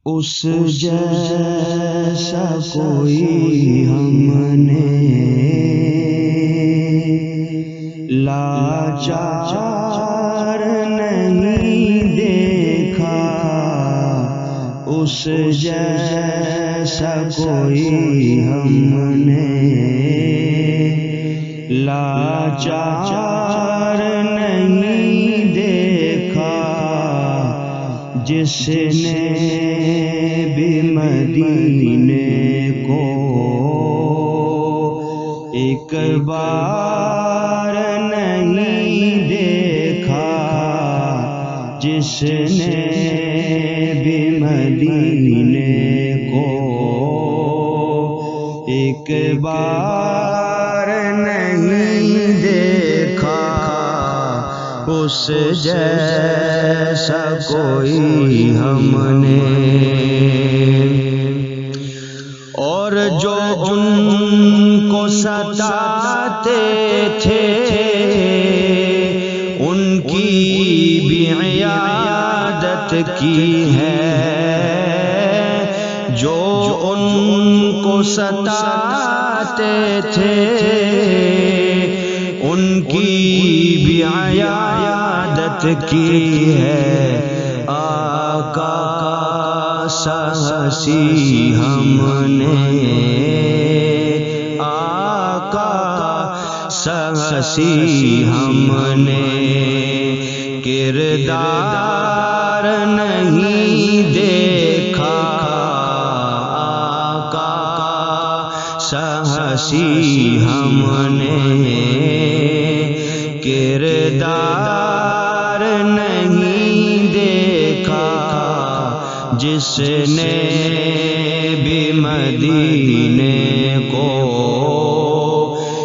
اس جیسا کوئی ہم نے لاچار نہیں دیکھا، اس جیسا کوئی ہم نے لاچار نہیں دیکھا، جس نے بھی مدینے کو ایک بار نہیں دیکھا، جس نے بھی مدینے کو ایک بار نہیں دیکھا، اس جیسا کوئی ہم نے۔ اور جو ان کو ستاتے تھے ان کی بھی عیادت کی ہے، جو ان کو ستاتے تھے ان کی بھی عیادت کی ہے، آقا سا ہنسی ہم نے، آقا سا ہنسی ہم نے، کردار نہیں دیکھا، آقا سا ہنسی ہم نے، کردار نہیں دیکھا، جس نے بھی مدینے کو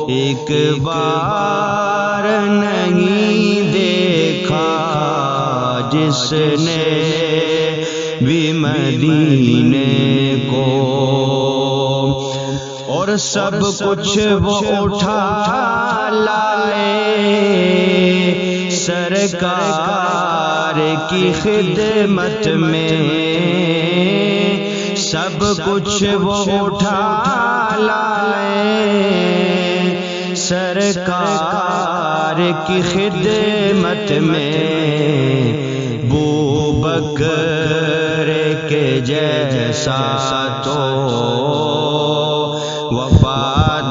ایک بار نہیں دیکھا، جس نے بھی مدینے کو۔ اور سب کچھ وہ اٹھا لائے سرکار کی خدمت میں، سب کچھ وہ اٹھا لائے سرکار کی خدمت میں، بوبکر کے جیسا تو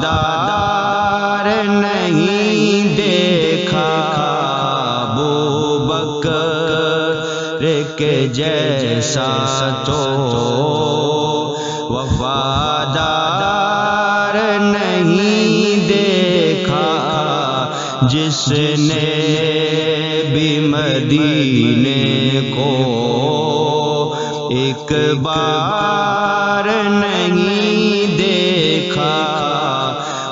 وفادار نہیں دیکھا، بوبکر کے جیسا تو وفادار نہیں دیکھا، جس نے بھی مدینے کو ایک بار نہیں دیکھا،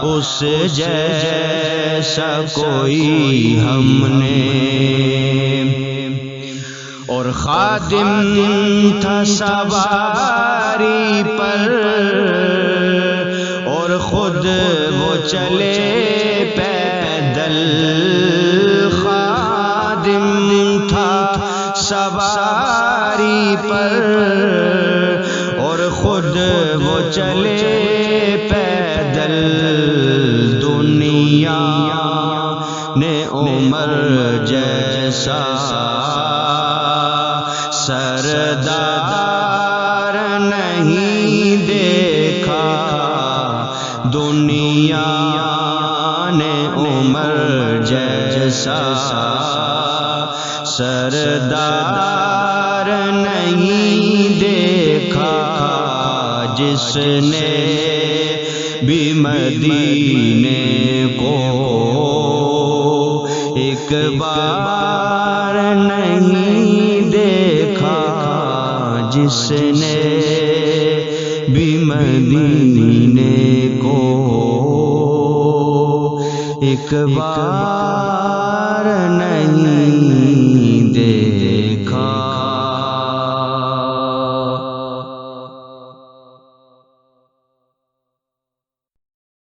اس جیسا کوئی ہم نے۔ اور خادم تھا سواری پر اور خود وہ چلے پیدل، خادم تھا سواری پر اور خود وہ چلے پیدل، دنیا نے عمر جیسا سردار نہیں دیکھا، دنیا نے عمر جیسا سردار نہیں دیکھا، جس نے بھی مدینے کو ایک بار نہیں دیکھا، جس نے بھی مدینے کو ایک بار نہیں دیکھا۔